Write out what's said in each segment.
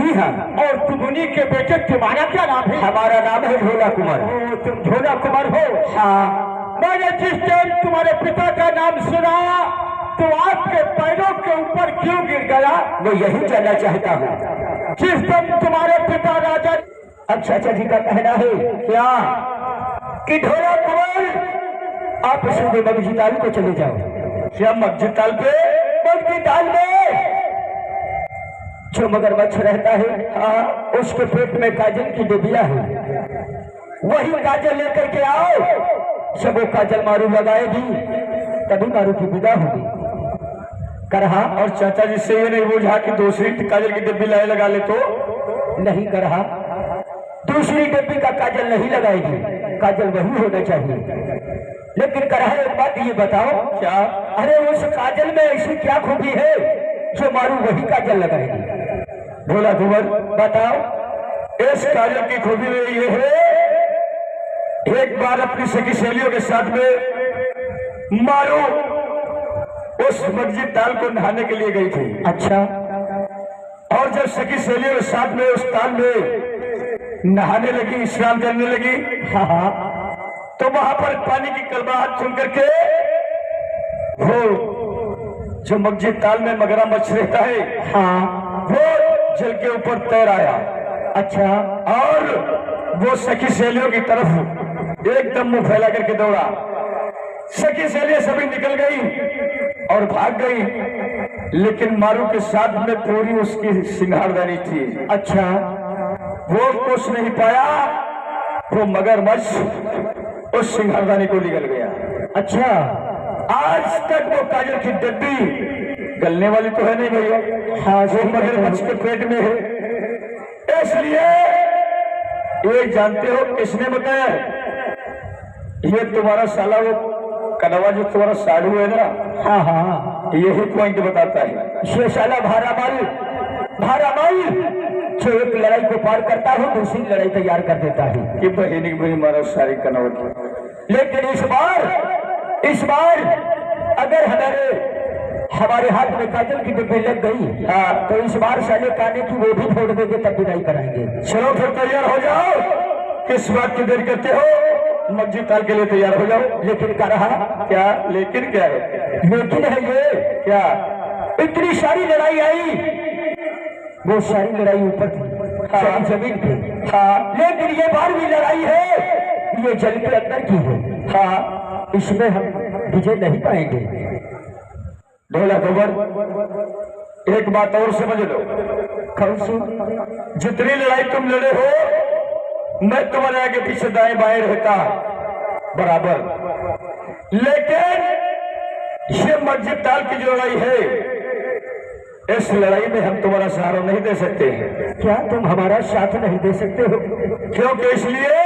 जी हाँ। और तुम उन्हीं के बेटे, तुम्हारा क्या नाम है? हमारा नाम है झोला कुमार। तुम झोला कुमार हो? हाँ। मैंने जिस टाइम तुम्हारे पिता का नाम सुना तो आपके पैरों के ऊपर क्यों गिर गया? मैं यही जानना चाहता हूँ। जिस टाइम तुम्हारे पिता राजा अच्छा जी का कहना है क्या कि झोला कुमार आप सीधे मगजी ताल को चले जाओ। क्या मस्जिद ताल पे? मगजी ताल में जो मगरमच्छ रहता है, हाँ, उसके पेट में काजल की डिबिया है। वही काजल लेकर के आओ। जब वो काजल मारू लगाएगी तभी मारू की विदा होगी। करहा। और चाचा जी से ये नहीं बुझा कि दूसरी काजल की डिब्बी लाए लगा ले तो? नहीं करहा, दूसरी डिब्बी का काजल नहीं लगाएगी, काजल वही होना चाहिए। लेकिन करहा एक बात ये बताओ। क्या? अरे उस काजल में ऐसी क्या खूबी है जो मारू वही काजल लगाएगी? भोला कुंवर बताओ। इस काजल की खूबी में ये है, एक बार अपनी सखी सहेलियों के साथ में मारू उस मस्जिद ताल को नहाने के लिए गई थी। अच्छा। और जब सखी सहेलियों के साथ में उस ताल में नहाने लगी, स्नान करने लगी, हाँ, तो वहां पर पानी की कलबाहट सुन करके वो जो मस्जिद ताल में मगरमच्छ रहता है, हाँ, वो जल के ऊपर तैर आया। अच्छा। और वो सखी सहेलियों की तरफ एकदम मुंह फैला करके दौड़ा। सखी सहेलियां सभी निकल गई और भाग गई, लेकिन मारू के साथ में पूरी उसकी सिंगारदानी थी। अच्छा। वो कुछ नहीं पाया, वो मगरमच्छ उस सिंगारदानी को निकल गया। अच्छा। आज तक वो काजल की डिब्बी गलने वाली तो है नहीं भैया। हाँ, वो मगरमच्छ के पेट में है। इसलिए ये जानते हो किसने बताया? ये तुम्हारा साला वो कनवा जो तुम्हारा साधु है ना, हाँ हाँ, यही पॉइंट बताता है। ये साला भारामल जो एक लड़ाई को पार करता है दूसरी लड़ाई तैयार कर देता है। कि बहिनी भाई मारा सारी कनवा की। लेकिन इस बार अगर हमारे हाथ में काजल की डिब्बी लग गई, हाँ, तो इस बार साले काने की वो भी फोड़ देंगे तब विदाई कराएंगे। चलो फिर तैयार हो जाओ। किस बात की देर करते हो? मस्जिद ताल के लिए तैयार हो जाओ। लेकिन क्या रहा? क्या लेकिन क्या है? लेकिन है ये क्या? इतनी सारी लड़ाई आई, वो सारी लड़ाई ऊपर थी, हाँ, जमीन पे, हाँ, लेकिन ये बार भी लड़ाई है ये जल के अंदर की है। हाँ, इसमें हम विजय नहीं पाएंगे। ढोला खबर एक बात और समझ लो। कौन सी? जितनी लड़ाई तुम लड़े हो मैं तुम्हारे आगे पीछे दाएं बाएं रहता बराबर, लेकिन ये मस्जिद ताल की जो लड़ाई है, इस लड़ाई में हम तुम्हारा सहारा नहीं दे सकते हैं। क्या तुम हमारा साथ नहीं दे सकते हो? क्योंकि इसलिए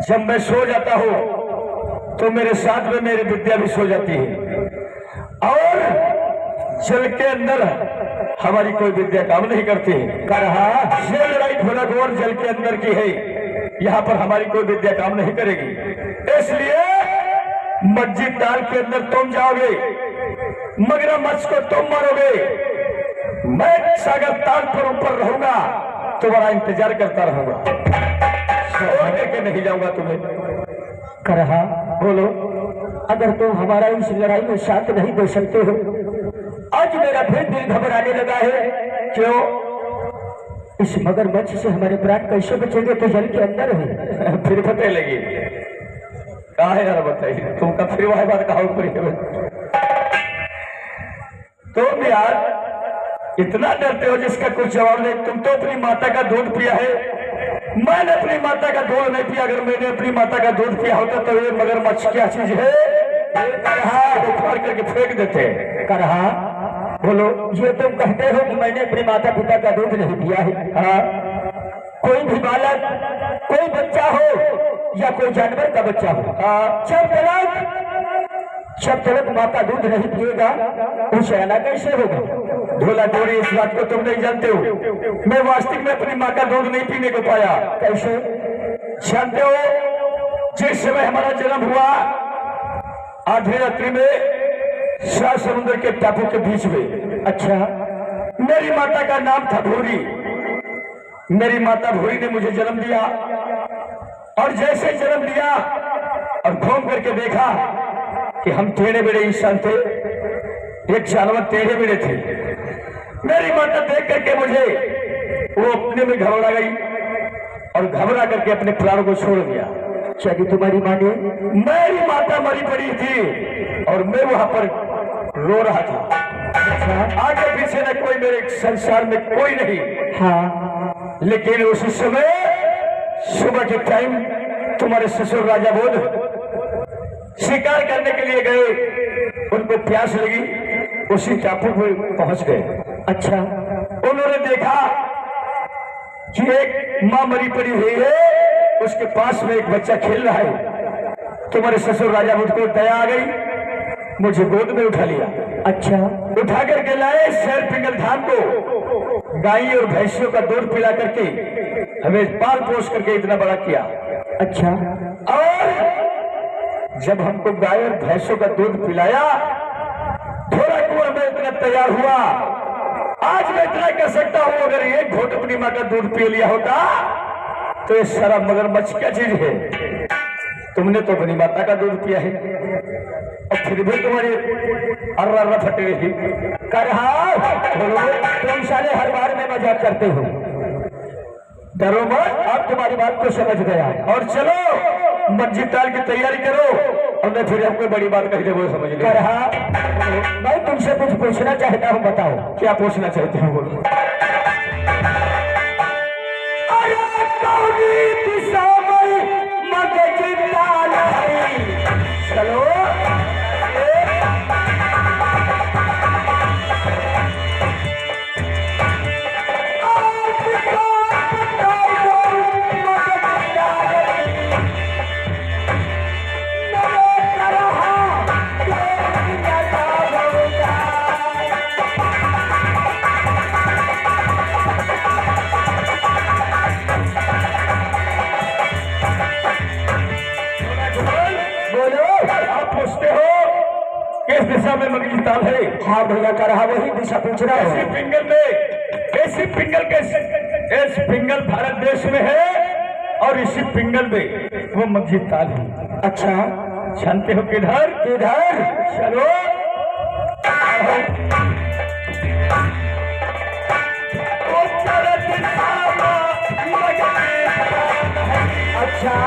जब मैं सो जाता हूं तो मेरे साथ में मेरी विद्या भी सो जाती है, और जल के अंदर हमारी कोई विद्या काम नहीं करती है। कहा ये लड़ाई ढोला गोर जल के अंदर की है, यहाँ पर हमारी कोई विद्या काम नहीं करेगी। इसलिए मस्जिद ताल के अंदर तुम जाओगे, मगरमच्छ को तुम मारोगे, मैं सागर ताल पर ऊपर रहूंगा, तुम्हारा इंतजार करता रहूंगा, छोड़ करके नहीं जाऊंगा तुम्हें। करहा, बोलो। अगर तुम हमारा इस लड़ाई में साथ नहीं दे सकते हो, आज मेरा फिर दिल घबराने लगा है। क्यों? इस मगरमच्छ से हमारे प्राण कैसे बचेंगे? तो जल के अंदर है। फिर पता लगी कहा है यार, बताइए तुमका फिर वह बात कहा तुम यार इतना डरते हो जिसका कुछ जवाब नहीं। तुम तो अपनी माता का दूध पिया है, मैंने अपनी माता का दूध नहीं पिया। अगर मैंने अपनी माता का दूध पिया होता तो ये मगरमच्छ क्या चीज है? उखाड़ करके फेंक देते। करहा, बोलो। ये तुम कहते हो कि मैंने अपने माता पिता का दूध नहीं पिया है? हाँ, कोई भी बालक, कोई बच्चा हो या कोई जानवर का बच्चा हो, हाँ, जब तक माँ का दूध नहीं पिएगा वो सयाना कैसे होगा? ढोला डोरी, इस बात को तुम नहीं जानते हो। मैं वास्तविक में अपनी माँ का दूध नहीं पीने को पाया। कैसे? जानते हो, जिस समय हमारा जन्म हुआ आधी रात्रि में 7 समुद्र के टापू के बीच में। अच्छा। मेरी माता का नाम था भूरी। मेरी माता भूरी ने मुझे जन्म दिया और जैसे जन्म दिया और घूम करके देखा कि हम टेढ़े बेड़े इंसान थे, एक जानवर टेढ़े बेड़े थे। मेरी माता देख करके मुझे वो अपने में घबरा गई और घबरा करके अपने प्राणों को छोड़ दिया। चली तुम्हारी माँ ने? मेरी माता मरी पड़ी थी और मैं वहां पर रो रहा था। आगे पीछे न कोई, मेरे संसार में कोई नहीं। हाँ। लेकिन उसी समय सुबह के टाइम तुम्हारे ससुर राजा बोध शिकार करने के लिए गए, उनको प्यास लगी, उसी टापू पर पहुंच गए। अच्छा। उन्होंने देखा कि एक मां मरी पड़ी हुई है, उसके पास में एक बच्चा खेल रहा है। तुम्हारे ससुर राजा बुद्ध को दया आ गई, मुझे गोद में उठा लिया। अच्छा। उठा करके लाए शहर पिंगल धाम को, गाय और भैंसियों का दूध पिला करके हमें पाल पोस करके इतना बड़ा किया। अच्छा। और जब हमको गाय और भैंसों का दूध पिलाया, थोड़ा कुआं में इतना तैयार हुआ। आज मैं इतना कर सकता हूं, अगर एक घोट अपनी माँ का दूध पी लिया होता तो ये सारा मगरमच्छ क्या चीज है। तुमने तो अपनी माता का दूध पिया है और फिर भी तुम्हारी अर्रा फटे रही। तुम साले हर बार में मजाक करते हो। डरो मत, अब तुम्हारी बात को समझ गया। और चलो मस्जिद ताल की तैयारी करो और मैं फिर आपको बड़ी बात कही दे वो समझ ले। मैं तुमसे कुछ पूछना चाहता हूँ, बताओ। क्या पूछना चाहते हो? बोलो। चलो। किस दिशा में मगली ताल है? हाँ भैया, कर रहा वही दिशा पूछ रहा है। पिंगल में, ऐसी पिंगल के इस पिंगल भारत देश में है और इसी पिंगल में वो मस्जिद ताल है। अच्छा, जानते हो किधर? किधर? चलो। अच्छा।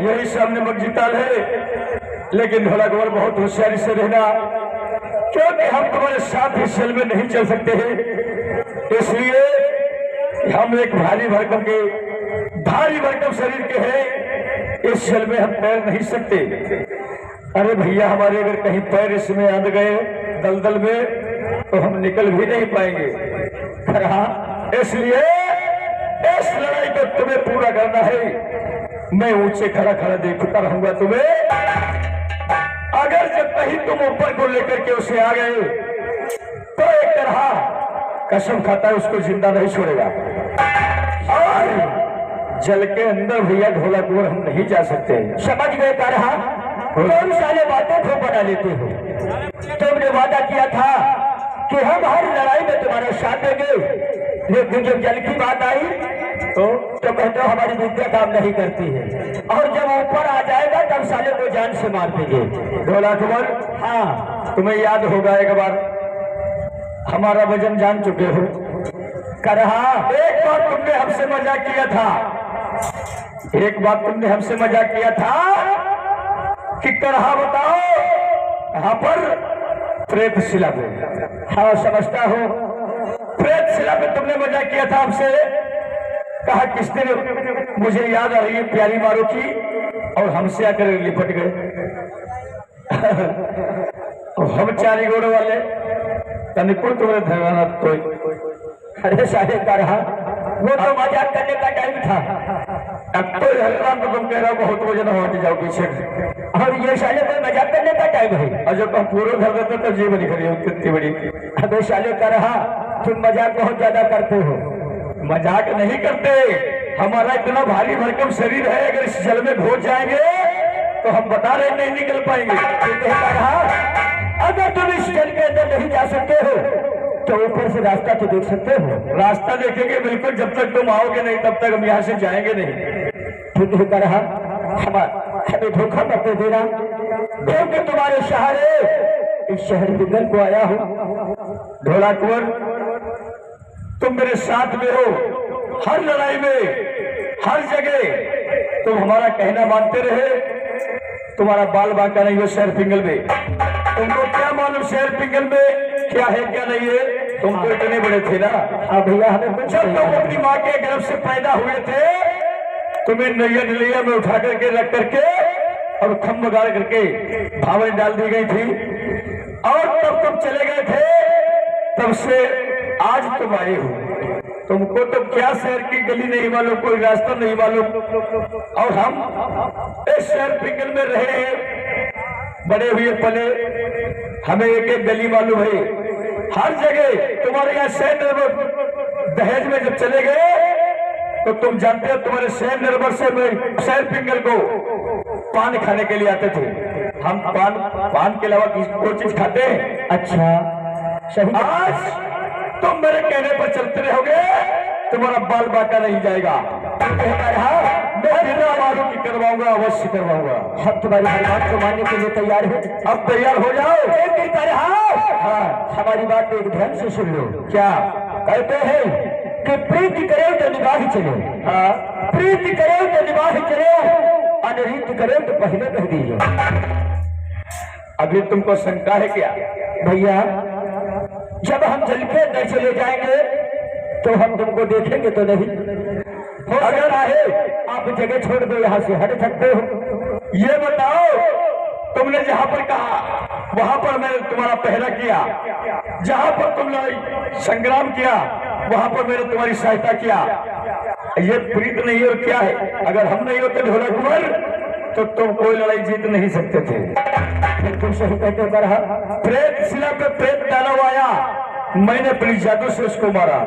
यही सामने मस्जिद है, लेकिन ढोला कुंवर बहुत होशियारी से रहना, क्योंकि हम तुम्हारे साथ इस सेल में नहीं चल सकते हैं। इसलिए हम एक भारी भरकम शरीर के हैं, इस सेल में हम तैर नहीं सकते। अरे भैया, हमारे अगर कहीं पैर इसमें आंध गए दलदल में तो हम निकल भी नहीं पाएंगे। इसलिए इस लड़ाई को तुम्हें पूरा करना है। मैं ऊंचे खड़ा खड़ा देखता रहूंगा तुम्हें। अगर जब कहीं तुम ऊपर को लेकर के उसे आ गए तो एक तरह कसम खाता है उसको जिंदा नहीं छोड़ेगा। और जल के अंदर भैया ढोला कुंवर हम नहीं जा सकते। समझ गए करहा? कौन साले बातें क्यों बना लेते हो? तुमने वादा किया था कि हम हर लड़ाई में तुम्हारा साथ देंगे, लेकिन जब जल की बात आई तो कहते हो हमारी विद्या काम नहीं करती है, और जब ऊपर आ जाएगा तब साले को जान से मार देंगे। ढोला कुंवर, हाँ, तुम्हें याद होगा एक बार हमारा वजन जान चुके हो। करहा, एक बार तुमने हमसे मजाक किया था, कि करहा बताओ कहां पर? प्रेत शिला पे। हाँ, समझता हो। प्रेत शिला पे तुमने मजाक किया था हमसे। कहा किस दिन मुझे याद आ रही है प्यारी मारो की, और हमसे आकर लिपट गए। हम चारी घोड़े वाले तनिको तुम्हें धरवाना कोई। अरे साले करहा, वो तो मजाक करने का टाइम था। अब तो हल्ला तो तुम कह रहे हो बहुत वजन हट जाओ पीछे, और ये साले कोई मजाक करने का टाइम है? और जब तुम पूरे घर देते तो जी बनी खड़ी होती इतनी बड़ी। अबे साले करहा, तुम मजाक बहुत ज्यादा करते हो। मजाक नहीं करते, हमारा इतना भारी भरकम शरीर है, अगर इस जल में घोट जाएंगे तो हम बता रहे नहीं निकल पाएंगे। अगर तुम इस जल के अंदर नहीं जा सकते हो तो ऊपर से रास्ता तो देख सकते हो। रास्ता देखेंगे बिल्कुल, जब तक तुम आओगे नहीं तब तक हम यहाँ से जाएंगे नहीं। ठीक है करहा, हमें धोखा मत देना, क्योंकि तुम्हारे सहारे इस शहर पिंगल को आया हूँ। ढोला कुंवर, तुम मेरे साथ में हो हर लड़ाई में, हर जगह तुम हमारा कहना मानते रहे। तुम्हारा बाल बांका नहीं हो शहर पिंगल में। तुमको क्या मालूम शहर पिंगल में क्या है क्या नहीं है? तुम तो इतने बड़े थे ना। हाँ भैया, हमें कुछ जब तुम अपनी माँ के गर्भ से पैदा हुए थे, तुम्हें नैया नलिया में उठा करके रख करके और खम्भ गाड़ करके भावने डाल दी गई थी, और तब तुम चले गए थे। तब से आज तुम आए हो। तुमको तो क्या शहर की गली नहीं मालूम, कोई रास्ता नहीं मालूम, और हम इस शहर पिंगल में रहे हैं, बड़े हुए पले, हमें एक एक गली मालूम है। हर जगह तुम्हारे यहाँ शहर निर्भर दहेज में जब चले गए तो तुम जानते हो तुम्हारे शहर निर्भर से शहर पिंगल को पान खाने के लिए आते थे। हम पान के अलावा कोई चीज खाते हैं? अच्छा सही। आज तुम मेरे कहने पर चलते रहोगे, तुम्हारा बाल बांका नहीं जाएगा। मैं बिना मालूम की करवाऊंगा, अवश्य करवाऊंगा। हम तुम्हारी हर बात को मानने के लिए तैयार हैं। अब तैयार हो जाओ। हाँ, हमारी बात को एक ध्यान से सुन लो। क्या कहते हैं कि प्रीति करे तो निभाही चलो। हाँ, प्रीति करे तो निभाही चलो, अनरीति करे तो पहले कह दीजिए। अभी तुमको शंका है क्या? भैया, जब हम जल के अंदर चले जाएंगे तो हम तुमको देखेंगे तो नहीं। अगर आए आप जगह छोड़ दो, यहाँ से हट सकते हो। ये बताओ, तुमने जहाँ पर कहा वहां पर मैंने तुम्हारा पहरा किया, जहाँ पर तुमने संग्राम किया वहां पर मैंने तुम्हारी सहायता किया। ये प्रीत नहीं और क्या है? अगर हम नहीं होते ढोला कुंवर तो तुम कोई लड़ाई जीत नहीं सकते थे। बिल्कुल सही कहते करहा। प्रेत शिला पे प्रेत दानव आया, मैंने अपनी जादू से उसको मारा।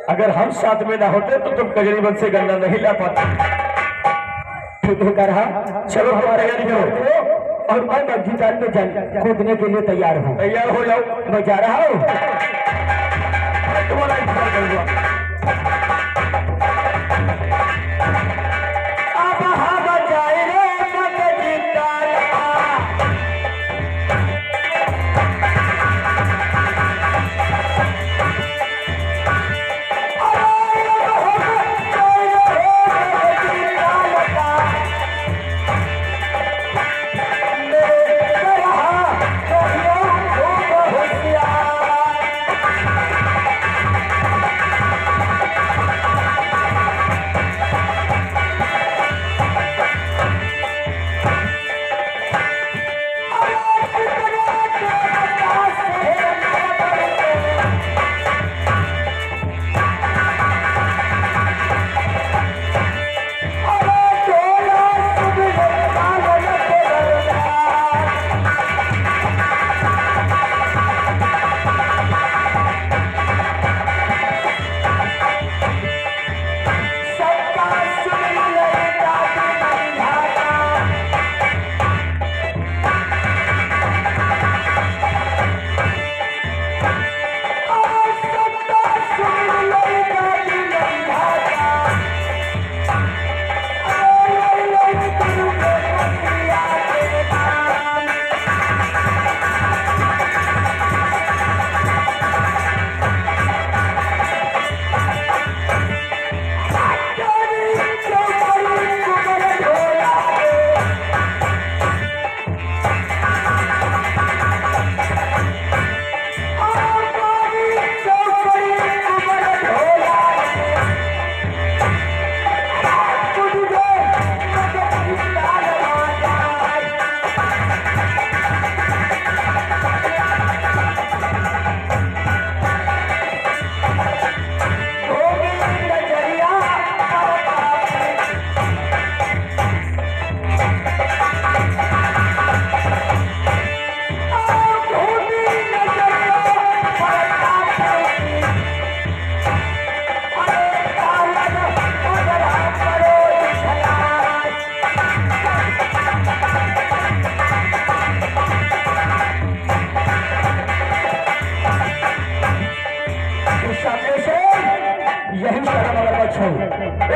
अगर हम साथ में ना होते तो तुम कजरीबन से गन्ना नहीं ला पाते। ठीक है करहा, चलो हमारे तैयारी करो, और मैं मस्जिद में कूदने के लिए तैयार हूँ। तैयार हो जाओ। मैं जा रहा हूँ। तुम्हारा इंतजार करूंगा। अब हम जाए रे मस्जिद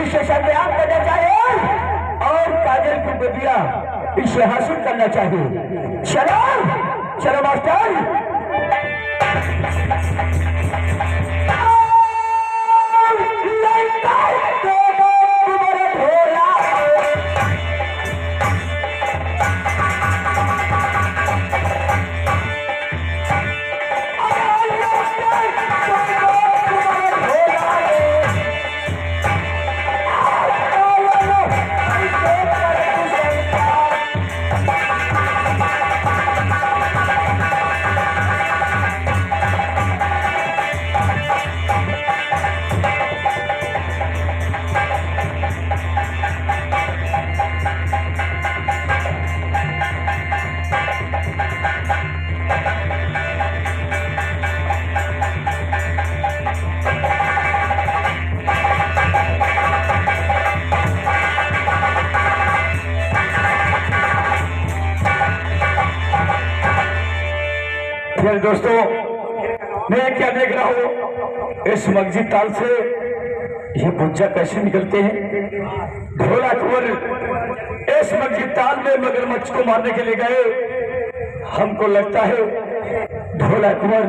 इसे संग्राम करना चाहिए और काजल की बेटिया इसे हासिल करना चाहिए। चलो चलो मास्टर। दोस्तों मैं क्या देख रहा हूँ, इस मस्जिद ताल से ये बुज्जा कैसे निकलते हैं। ढोला कुंवर इस मस्जिद ताल में मगरमच्छ को मारने के लिए गए। हमको लगता है ढोला कुंवर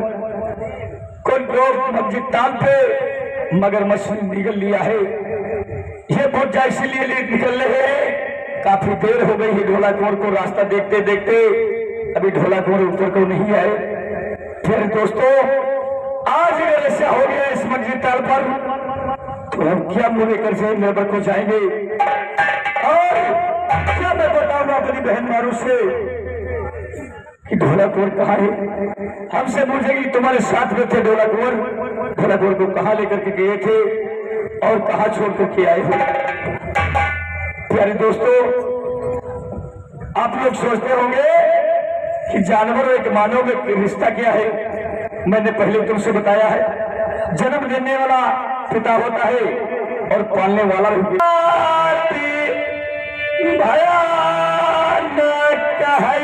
कोई लोग मस्जिद ताल पे मगरमच्छ निकल लिया है। ये बुज्जा इसीलिए निकल रहे हैं। काफी देर हो गई है ढोला कुंवर को रास्ता देखते देखते, अभी ढोला कुंवर ऊपर को नहीं आए। फिर दोस्तों आज अगर ऐसा हो गया इस मस्जिद ताल पर तो हम क्या मुंह लेकर से लेबर को जाएंगे और क्या मैं बताऊंगा अपनी बहन मारू से कि ढोला कुंवर कहाँ है। हमसे पूछेगी तुम्हारे साथ में थे ढोला कुंवर, ढोला कुंवर को कहाँ लेकर के गए थे और कहाँ छोड़ करके आए हो। प्यारे दोस्तों आप लोग सोचते होंगे कि जानवर और एक मानव में रिश्ता क्या है। मैंने पहले तुमसे बताया है, जन्म देने वाला पिता होता है और पालने वाला भी। भयानक है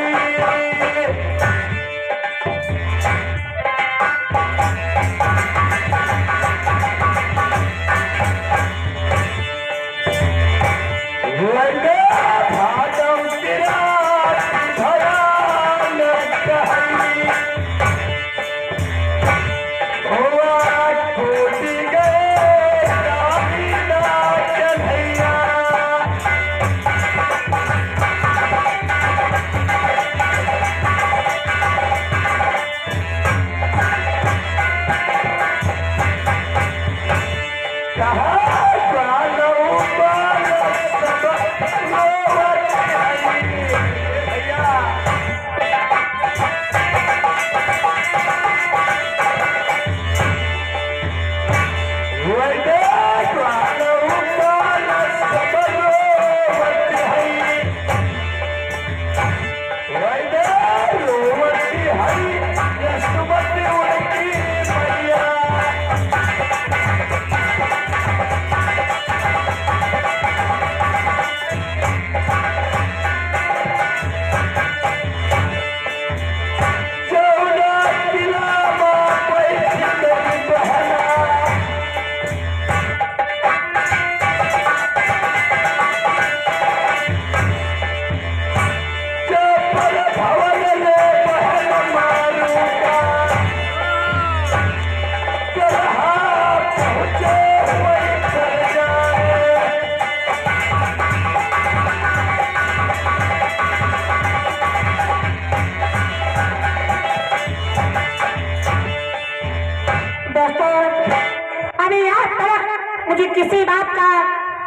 मुझे किसी बात का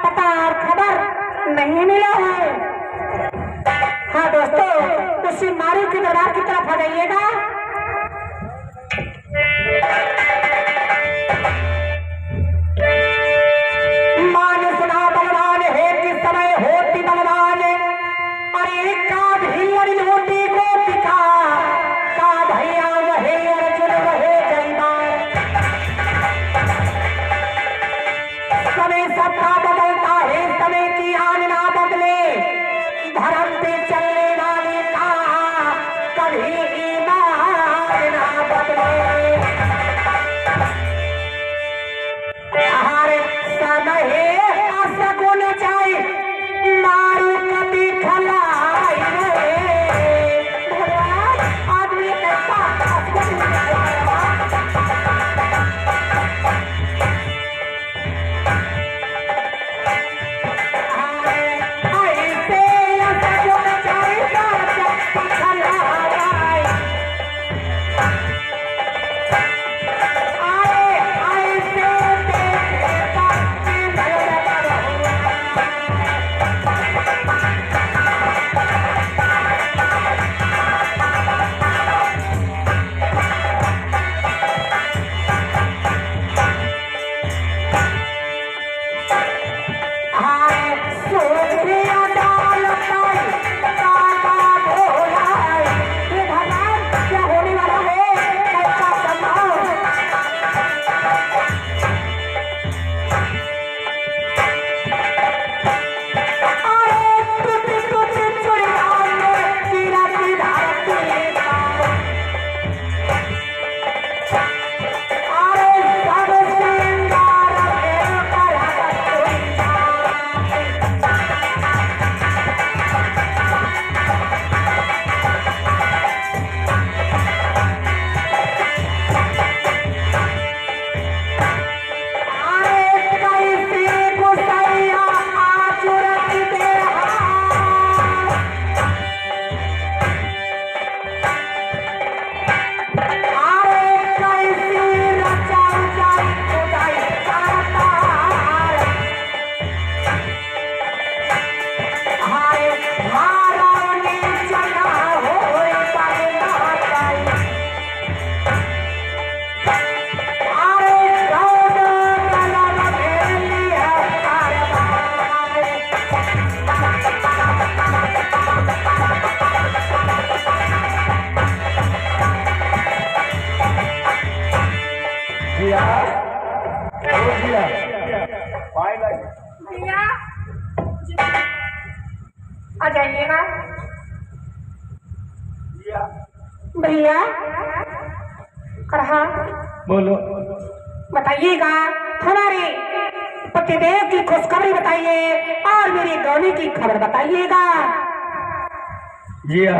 पता और खबर नहीं मिला है। हाँ दोस्तों, उसी मारू के दरबार की तरफ आ जाइएगा। मान सुना बलवान है किस समय होती बलवान, अरे का भी अड़ी लोटी को पिता का भैया वहे अर्जुन वहे जयमान। समय सबका बदलता है, समय की आन ना बदले, धर्म पे चलने वाले का कभी ईमान जिया ओ जिया भैया आ जाइएगा भैया। कहा बोलो। बताइएगा, हमारे पतिदेव की खुशखबरी बताइए और मेरी गौनी की खबर बताइएगा। जिया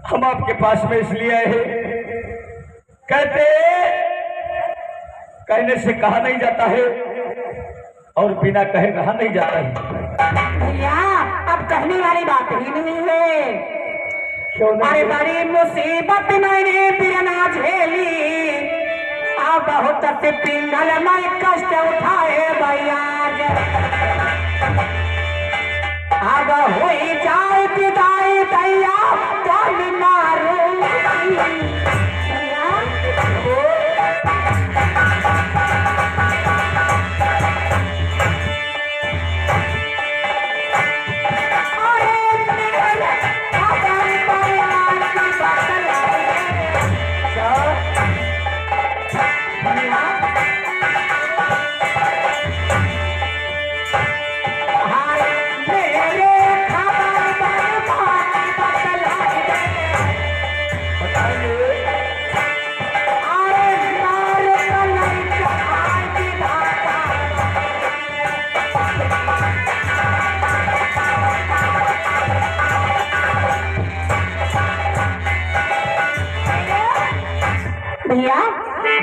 हम आपके पास में इसलिए आए हैं, कहते कहने से कहा नहीं जाता है और बिना कहे रहा नहीं जाता है। भैया अब कहने वाली बात ही नहीं है। क्यों नहीं? अरे बड़ी मुसीबत मैंने फिर ना झेली, अब बहुत से पिंगल मैं कष्ट उठाए भैया। अब हुई जाए पिताई भैया कल मारू भैया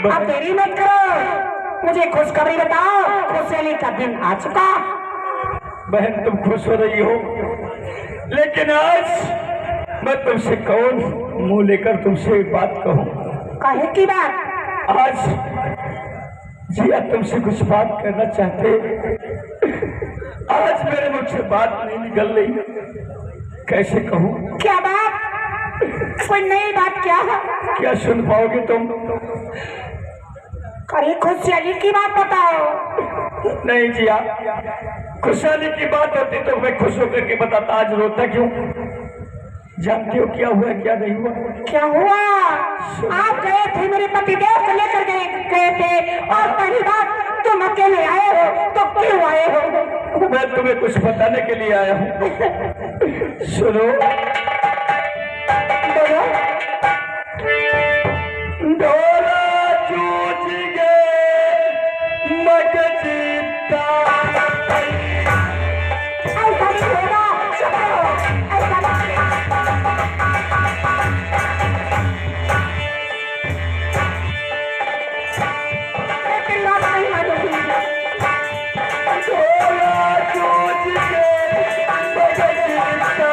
अब देरी मत करो, मुझे खुशखबरी बताओ। खुशहाली का दिन आ चुका। बहन तुम खुश हो रही हो, लेकिन आज मैं तुमसे कौन मुंह लेकर तुमसे एक बात कहूं। कहे की बात? आज जिया तुमसे कुछ बात करना चाहते, आज मेरे मुझ से बात नहीं निकल रही, कैसे कहूं। क्या बात? कोई नई बात क्या है? क्या सुन पाओगे तुम? अरे खुशहाली की बात बताओ। नहीं जिया, खुशहाली की बात होती तो मैं खुश होकर के बताता, आज रोता क्यों? जानते हो क्या हुआ क्या नहीं हुआ? क्या हुआ? आप गए थे मेरे पतिदेव को लेकर गए थे और पहली बात तुम अकेले आए हो, तो क्यों आए हो? मैं तुम्हें कुछ बताने के लिए आया हूँ। सुनो। डोला जूझ गए मग जीता, ऐसा नहीं होगा, चुप रहो, ऐसा नहीं। लेकिन बात नहीं मानोगी। डोला जूझ गए मग जीता,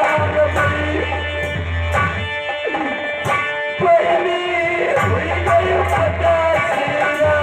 पहली हुई गई पता चला।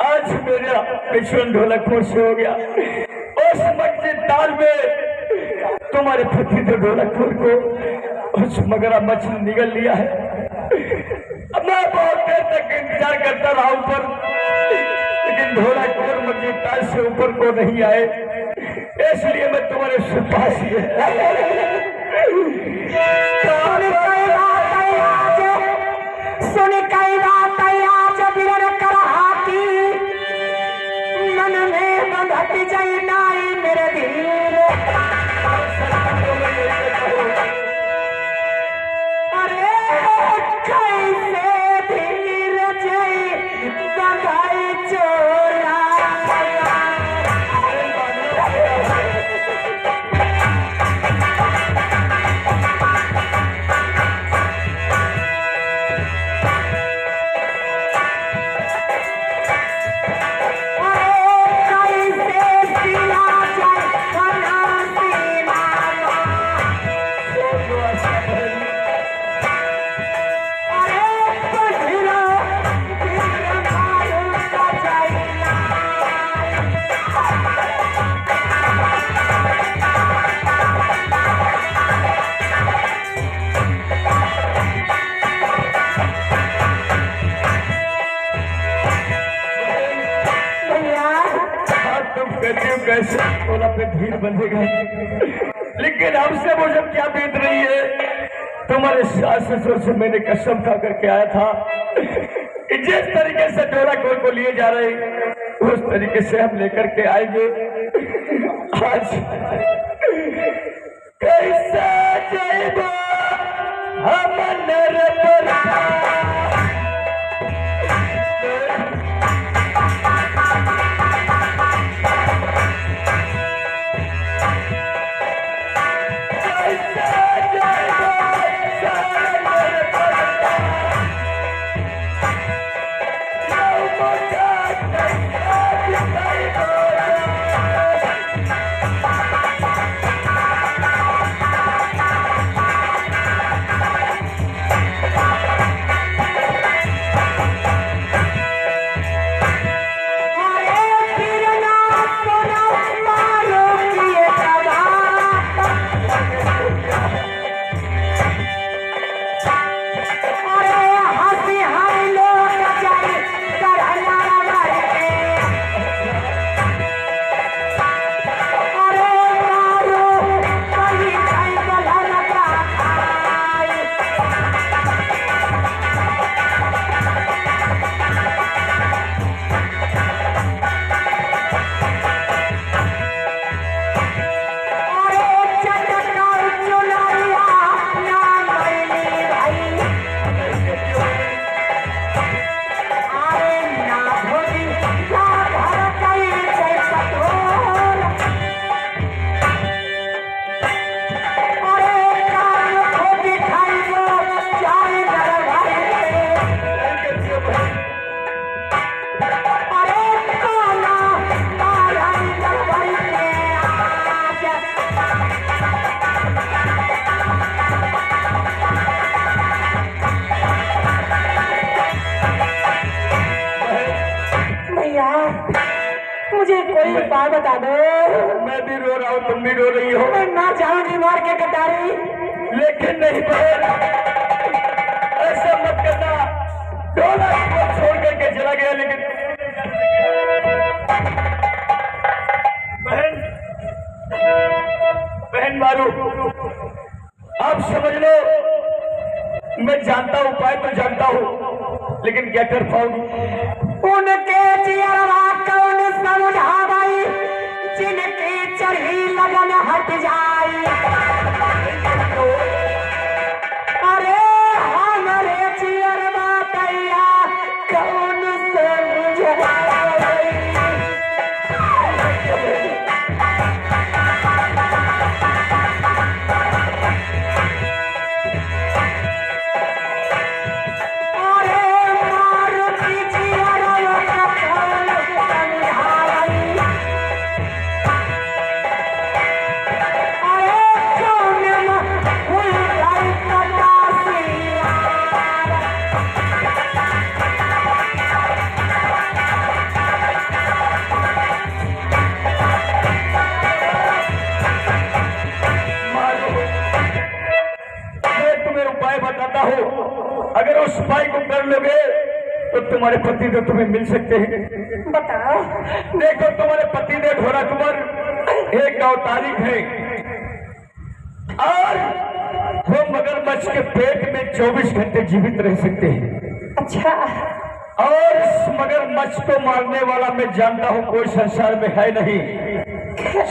आज मेरा मिशन ढोलकपुर से हो गया। उस मस्जिद ताल में तुम्हारे पति ने ढोलकपुर को उस मगरमच्छ ने निगल लिया है। अब मैं बहुत देर तक इंतजार करता रहा ऊपर, लेकिन ढोलकपुर मस्जिद ताल से ऊपर को नहीं आए, इसलिए मैं तुम्हारे पास ही कहती हूँ कैसे तोला पे धीर बंधेगा, लेकिन हमसे वो जब क्या बीत रही है। तुम्हारे सास ससुर से मैंने कसम खा करके आया था कि जिस तरीके से डोरा कोल को लिए जा रहे उस तरीके से हम लेकर के आएंगे। आज कैसे जाएगा हम नरपरा, मुझे कोई उपाय बता दो। मैं भी रो रहा हूँ, तुम भी रो रही हो। मैं ना जाऊंगी मार के कटारी, लेकिन नहीं बहन, ऐसा मत करना। डोला को छोड़ करके चला गया, लेकिन बहन बहन मारू, आप समझ लो मैं जानता हूँ, उपाय तो जानता हूँ, लेकिन क्या कर पाऊंगी। उनके जियरवा कौन समझावाई, जिनकी चढ़ी लगन हट जाई। अरे हमारे जियरवा दैया कौन समझावाई। अगर उस उपाय को कर लोगे तो तुम्हारे पति तो तुम्हें मिल सकते हैं। बताओ। देखो तुम्हारे पति ने घोड़ा कुंवर एक 9 तारीख है और वो मगरमच्छ के पेट में 24 घंटे जीवित रह सकते हैं। अच्छा। और इस मगरमच्छ को मारने वाला मैं जानता हूँ कोई संसार में है नहीं,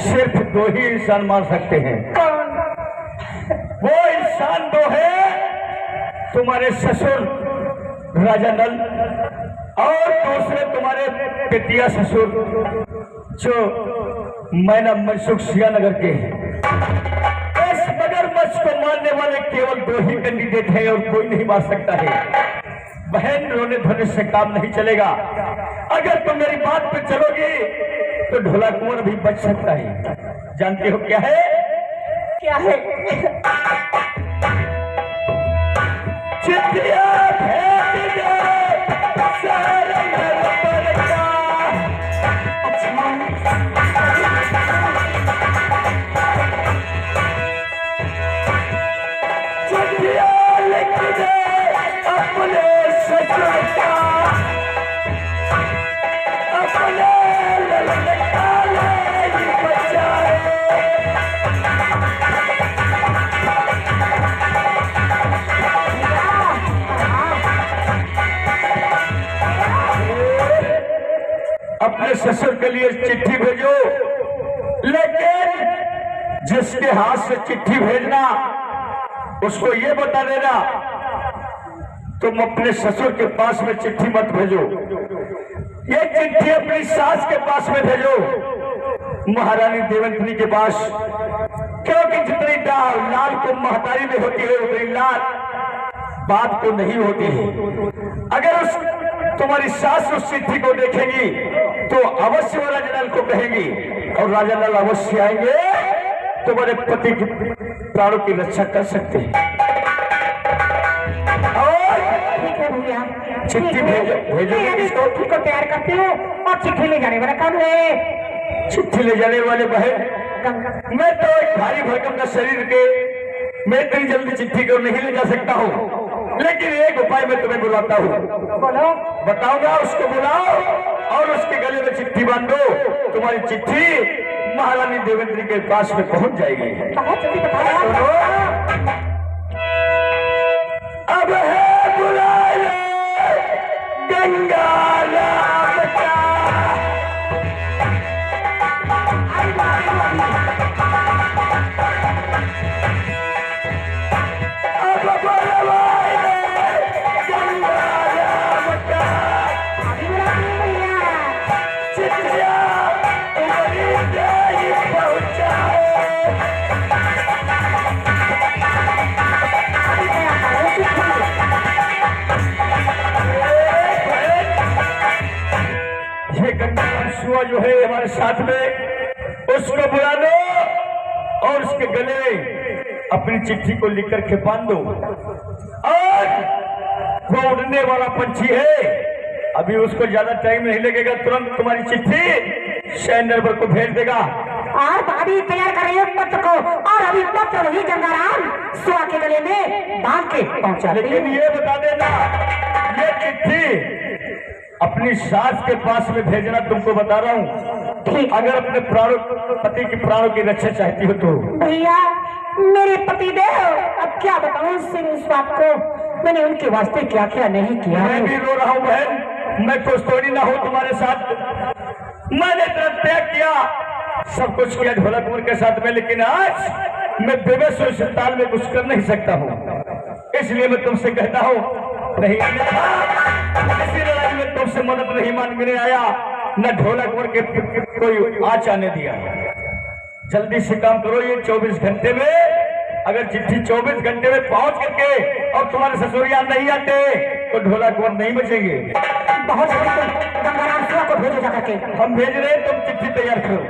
सिर्फ 2 ही इंसान मार सकते हैं। कौन? वो इंसान 2 है, तुम्हारे ससुर राजा नल और दूसरे तुम्हारे पितिया ससुर जो मैना मनसुख सियानगर के हैं। इस मगरमच्छ को मारने वाले केवल 2 ही कैंडिडेट हैं और कोई नहीं मार सकता है। बहन, रोने धोने से काम नहीं चलेगा। अगर तुम मेरी बात पे चलोगी तो ढोला कुंवर भी बच सकता है। जानते हो क्या है? क्या है? चिट्ठिया भेज दे सारे घर पर का। चिट्ठिया लिख दे अपने ससुर का, अपने ललकार के लिए चिट्ठी भेजो, लेकिन जिसके हाथ से चिट्ठी भेजना उसको ये बता देना तुम अपने ससुर के पास में चिट्ठी मत भेजो, ये चिट्ठी अपनी सास के पास में भेजो, महारानी देवंतनी के पास। क्योंकि जितनी लाल को महतारी में होती है उतनी लाल बात को नहीं होती है। अगर उस तुम्हारी सास उस चिट्ठी को देखेगी तो अवश्य वो राजालाल को कहेगी और राजालाल अवश्य आएंगे, तुम्हारे पति की प्राणों की रक्षा कर सकते हैं। और ठीक है भैया, चिट्ठी भेजो चिट्ठी को तैयार करती हूँ और चिट्ठी ले जाने वाला काम है। चिट्ठी ले जाने वाले बहन, मैं तो एक भारी भरकम का शरीर के मैं इतनी जल्दी चिट्ठी को नहीं ले जा सकता हूँ, लेकिन एक उपाय मैं तुम्हें बुलाता हूँ। बोलो। बताऊंगा, उसको बुलाओ और उसके गले में चिट्ठी बांधो, तुम्हारी चिट्ठी महारानी देवेंद्री के पास में पहुंच जाएगी। बहुत जल्दी बताओ। अब है बुलाए गंगा राम का, अब बुलवाए गंगा राम का, चिट्ठिया तुम्हारी जाई पहुंचाए। ये गंगा सुआ जो है हमारे साथ में, उसको बुला दो और उसके गले में अपनी चिट्ठी को लिख करके बांध दो। और वो उड़ने वाला पंछी है, अभी उसको ज्यादा टाइम नहीं लगेगा, तुरंत तुम्हारी चिट्ठी सैंडर को भेज देगा। और भाभी तैयार कर रही है पत्र को, और अभी पत्र वही गंगाराम सुआ के गले में बांध के पहुंचा। लेकिन ये बता देना, ये चिट्ठी अपनी सास के पास में भेजना, तुमको बता रहा हूँ। ठीक। अगर अपने पति की प्राणों की रक्षा चाहती हो तो। भैया मेरे पति देव, अब क्या बताऊं इस बात को, मैंने उनके वास्ते क्या क्या नहीं किया। मैं भी रो रहा हूँ बहन, मैं कुछ थोड़ी ना हूँ तुम्हारे साथ, मैंने तो त्याग किया, सब कुछ किया ढोलक उमर के साथ में, लेकिन आज मैं बेबस अस्पताल में कुछ कर नहीं सकता हूँ, इसलिए मैं तुमसे कहता हूँ नहीं, किसी लड़ाई में तुमसे मदद नहीं मांगने आया, न ढोलक उमर के कोई आँच आने दिया। जल्दी से काम करो, ये 24 घंटे में, अगर चिट्ठी 24 घंटे में पहुंच करके और तुम्हारे ससुरिया नहीं आते तो ढोला कुंवर नहीं बचेंगे। बहुत जल्दी गंगाराम सुआ को भेजो जाकर के। हम भेज रहे हैं, तुम चिट्ठी तैयार करो।